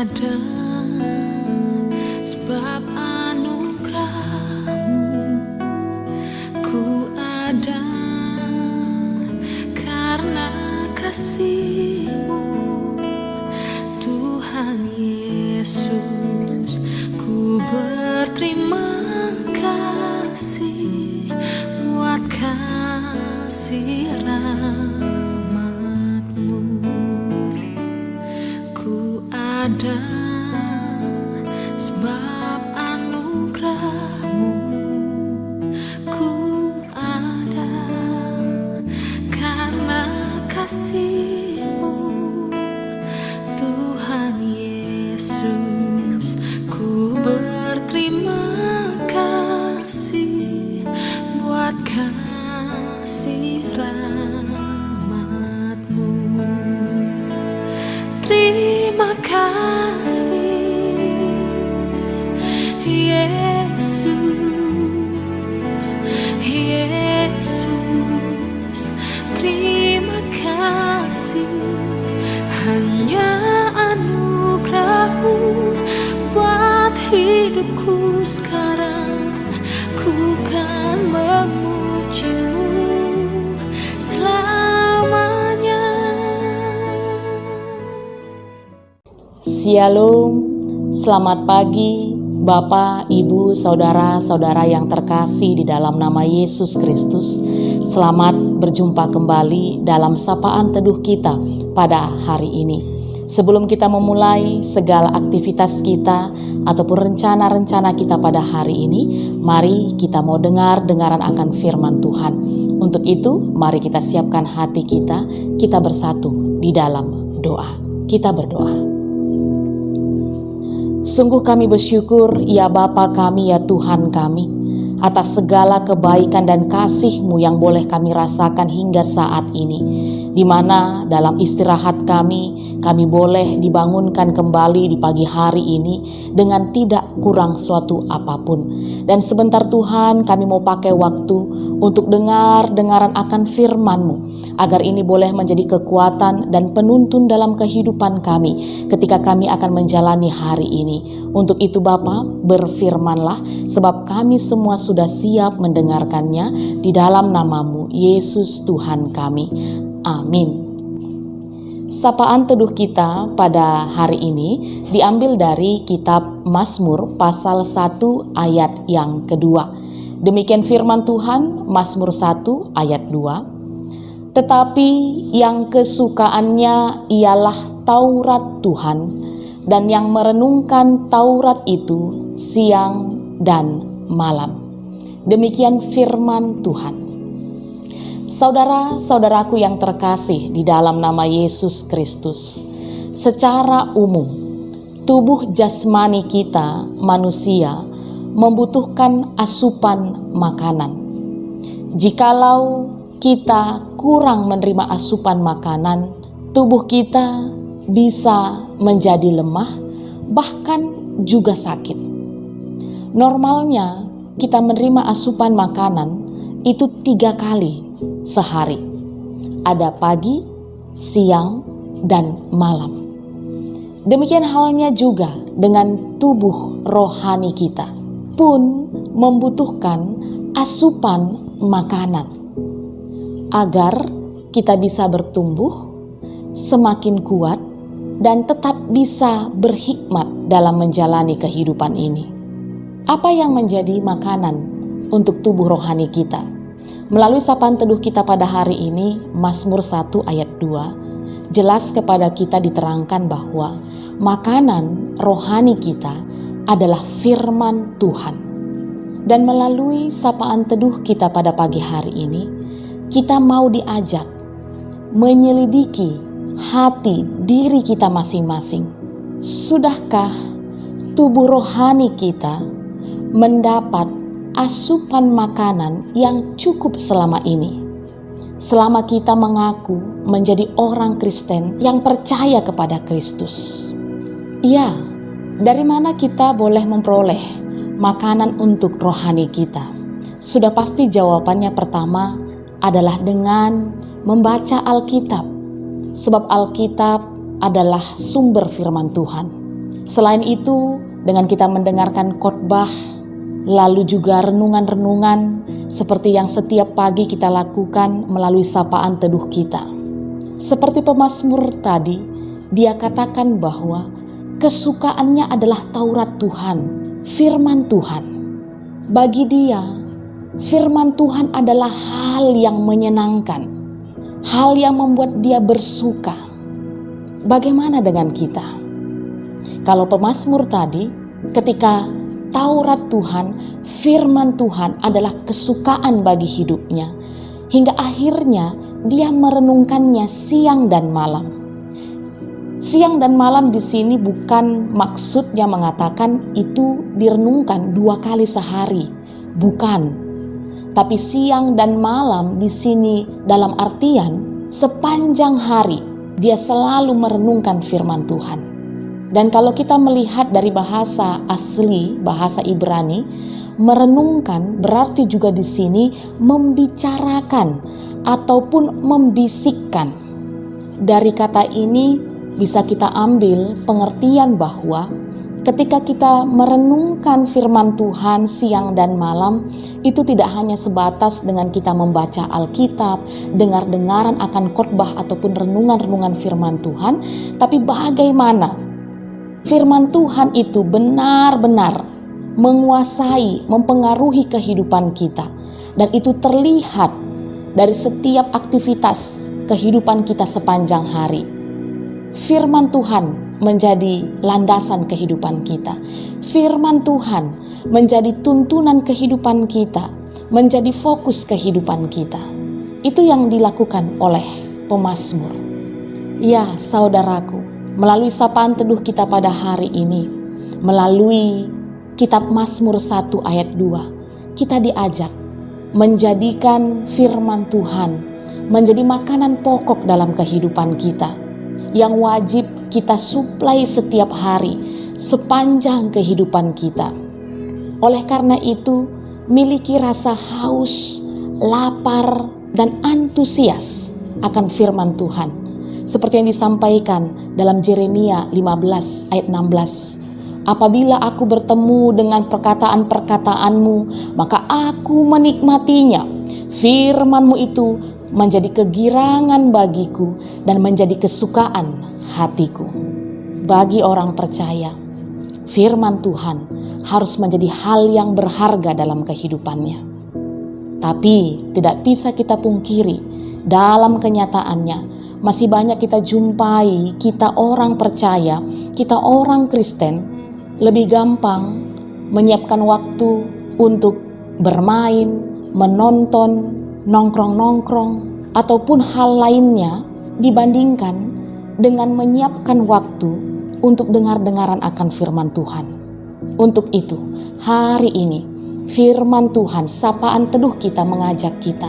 ada sebab anugerah-Mu, ku ada karena kasih-Mu, Tuhan Yesus. Ku berterima kasih buat kasih rahmat-Mu. Ku ada sebab anugerah-Mu, ku ada karena kasih-Mu, Tuhan Yesus. Ku berterima kasih buat kasih rahmat-Mu. Terima kasih Yesus, Yesus. Terima kasih, hanya anugerah-Mu buat hidupku sekarang. Ku kan memuji-Mu selamanya. Shalom, selamat pagi Bapak, Ibu, Saudara-saudara yang terkasih di dalam nama Yesus Kristus. Selamat berjumpa kembali dalam sapaan teduh kita pada hari ini. Sebelum kita memulai segala aktivitas kita ataupun rencana-rencana kita pada hari ini, mari kita mau dengaran akan firman Tuhan. Untuk itu, mari kita siapkan hati kita bersatu di dalam doa. Kita berdoa. Sungguh kami bersyukur, ya Bapa kami, ya Tuhan kami, atas segala kebaikan dan kasih-Mu yang boleh kami rasakan hingga saat ini, di mana dalam istirahat kami boleh dibangunkan kembali di pagi hari ini dengan tidak kurang suatu apapun. Dan sebentar Tuhan, kami mau pakai waktu untuk dengaran akan firman-Mu, agar ini boleh menjadi kekuatan dan penuntun dalam kehidupan kami ketika kami akan menjalani hari ini. Untuk itu Bapa, berfirmanlah, sebab kami semua sudah siap mendengarkannya di dalam nama-Mu, Yesus Tuhan kami. Amin. Sapaan teduh kita pada hari ini diambil dari kitab Mazmur pasal 1 ayat yang kedua. Demikian firman Tuhan, Mazmur 1 ayat 2. Tetapi yang kesukaannya ialah Taurat Tuhan, dan yang merenungkan Taurat itu siang dan malam. Demikian firman Tuhan. Saudara-saudaraku yang terkasih di dalam nama Yesus Kristus, secara umum tubuh jasmani kita manusia membutuhkan asupan makanan. Jikalau kita kurang menerima asupan makanan, tubuh kita bisa menjadi lemah, bahkan juga sakit. Normalnya kita menerima asupan makanan itu 3 kali sehari. Ada pagi, siang, dan malam. Demikian halnya juga dengan tubuh rohani kita pun membutuhkan asupan makanan agar kita bisa bertumbuh semakin kuat dan tetap bisa berhikmat dalam menjalani kehidupan ini. Apa yang menjadi makanan untuk tubuh rohani kita? Melalui sapaan teduh kita pada hari ini, Mazmur 1 ayat 2, jelas kepada kita diterangkan bahwa makanan rohani kita adalah firman Tuhan. Dan melalui sapaan teduh kita pada pagi hari ini, kita mau diajak menyelidiki hati diri kita masing-masing. Sudahkah tubuh rohani kita mendapat asupan makanan yang cukup selama ini? Selama kita mengaku menjadi orang Kristen yang percaya kepada Kristus. Ya, dari mana kita boleh memperoleh makanan untuk rohani kita? Sudah pasti jawabannya pertama adalah dengan membaca Alkitab. Sebab Alkitab adalah sumber firman Tuhan. Selain itu, dengan kita mendengarkan khotbah, lalu juga renungan-renungan seperti yang setiap pagi kita lakukan melalui sapaan teduh kita. Seperti pemazmur tadi, dia katakan bahwa kesukaannya adalah Taurat Tuhan, firman Tuhan. Bagi dia, firman Tuhan adalah hal yang menyenangkan, hal yang membuat dia bersuka. Bagaimana dengan kita? Kalau pemazmur tadi, ketika Taurat Tuhan, firman Tuhan adalah kesukaan bagi hidupnya, hingga akhirnya dia merenungkannya siang dan malam. Siang dan malam di sini bukan maksudnya mengatakan itu direnungkan 2 kali sehari, bukan. Tapi siang dan malam di sini dalam artian sepanjang hari dia selalu merenungkan firman Tuhan. Dan kalau kita melihat dari bahasa asli, bahasa Ibrani, merenungkan berarti juga di sini membicarakan ataupun membisikkan. Dari kata ini bisa kita ambil pengertian bahwa ketika kita merenungkan firman Tuhan siang dan malam, itu tidak hanya sebatas dengan kita membaca Alkitab, dengar-dengaran akan khotbah ataupun renungan-renungan firman Tuhan, tapi bagaimana firman Tuhan itu benar-benar menguasai, mempengaruhi kehidupan kita. Dan itu terlihat dari setiap aktivitas kehidupan kita sepanjang hari. Firman Tuhan menjadi landasan kehidupan kita. Firman Tuhan menjadi tuntunan kehidupan kita, menjadi fokus kehidupan kita. Itu yang dilakukan oleh pemazmur. Ya, saudaraku, melalui sapaan teduh kita pada hari ini, melalui kitab Mazmur 1 ayat 2, kita diajak menjadikan firman Tuhan menjadi makanan pokok dalam kehidupan kita, yang wajib kita suplai setiap hari sepanjang kehidupan kita. Oleh karena itu, miliki rasa haus, lapar, dan antusias akan firman Tuhan. Seperti yang disampaikan dalam Yeremia 15 ayat 16. Apabila aku bertemu dengan perkataan-perkataanmu, maka aku menikmatinya. Firman-Mu itu menjadi kegirangan bagiku dan menjadi kesukaan hatiku. Bagi orang percaya, firman Tuhan harus menjadi hal yang berharga dalam kehidupannya. Tapi tidak bisa kita pungkiri, dalam kenyataannya masih banyak kita jumpai, kita orang percaya, kita orang Kristen lebih gampang menyiapkan waktu untuk bermain, menonton, nongkrong-nongkrong, ataupun hal lainnya dibandingkan dengan menyiapkan waktu untuk dengar-dengaran akan firman Tuhan. Untuk itu, hari ini firman Tuhan, sapaan teduh kita mengajak kita,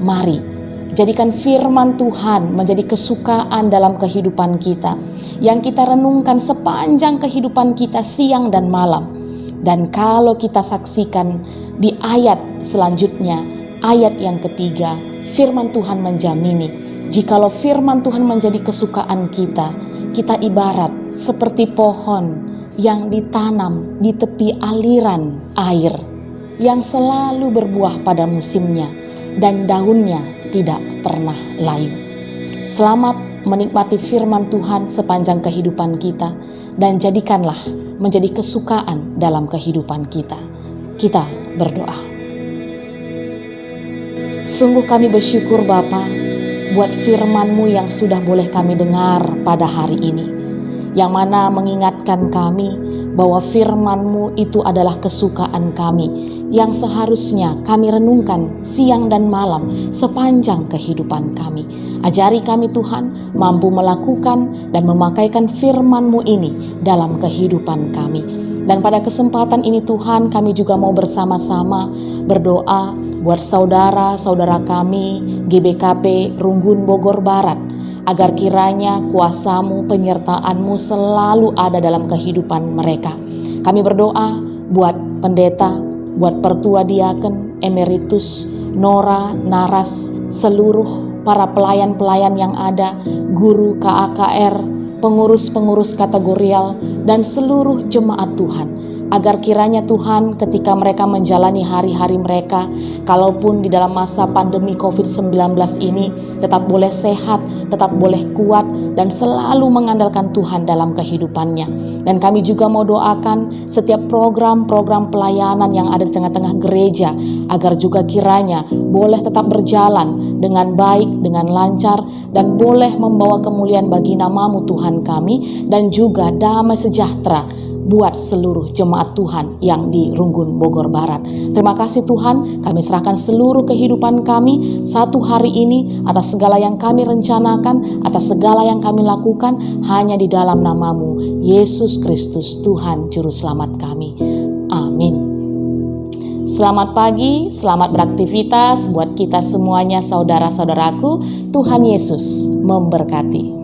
mari jadikan firman Tuhan menjadi kesukaan dalam kehidupan kita, yang kita renungkan sepanjang kehidupan kita siang dan malam. Dan kalau kita saksikan di ayat selanjutnya, ayat yang ketiga, firman Tuhan menjamini, jikalau firman Tuhan menjadi kesukaan kita, kita ibarat seperti pohon yang ditanam di tepi aliran air, yang selalu berbuah pada musimnya, dan daunnya tidak pernah layu. Selamat menikmati firman Tuhan sepanjang kehidupan kita, dan jadikanlah menjadi kesukaan dalam kehidupan kita. Kita berdoa. Sungguh kami bersyukur Bapa buat firman-Mu yang sudah boleh kami dengar pada hari ini, yang mana mengingatkan kami bahwa firman-Mu itu adalah kesukaan kami, yang seharusnya kami renungkan siang dan malam sepanjang kehidupan kami. Ajari kami Tuhan mampu melakukan dan memakaikan firman-Mu ini dalam kehidupan kami. Dan pada kesempatan ini Tuhan, kami juga mau bersama-sama berdoa buat saudara-saudara kami GBKP Runggun Bogor Barat, agar kiranya kuasa-Mu, penyertaan-Mu selalu ada dalam kehidupan mereka. Kami berdoa buat pendeta, buat pertua diaken, emeritus, Nora, Naras, seluruh para pelayan-pelayan yang ada, guru KAKR, pengurus-pengurus kategorial, dan seluruh jemaat Tuhan. Agar kiranya Tuhan ketika mereka menjalani hari-hari mereka, kalaupun di dalam masa pandemi COVID-19 ini, tetap boleh sehat, tetap boleh kuat, dan selalu mengandalkan Tuhan dalam kehidupannya. Dan kami juga mau doakan setiap program-program pelayanan yang ada di tengah-tengah gereja, agar juga kiranya boleh tetap berjalan dengan baik, dengan lancar, dan boleh membawa kemuliaan bagi nama-Mu Tuhan kami, dan juga damai sejahtera buat seluruh jemaat Tuhan yang di Runggun Bogor Barat. Terima kasih Tuhan, kami serahkan seluruh kehidupan kami satu hari ini atas segala yang kami rencanakan, atas segala yang kami lakukan, hanya di dalam nama-Mu, Yesus Kristus, Tuhan Juru Selamat kami. Amin. Selamat pagi, selamat beraktivitas buat kita semuanya saudara-saudaraku. Tuhan Yesus memberkati.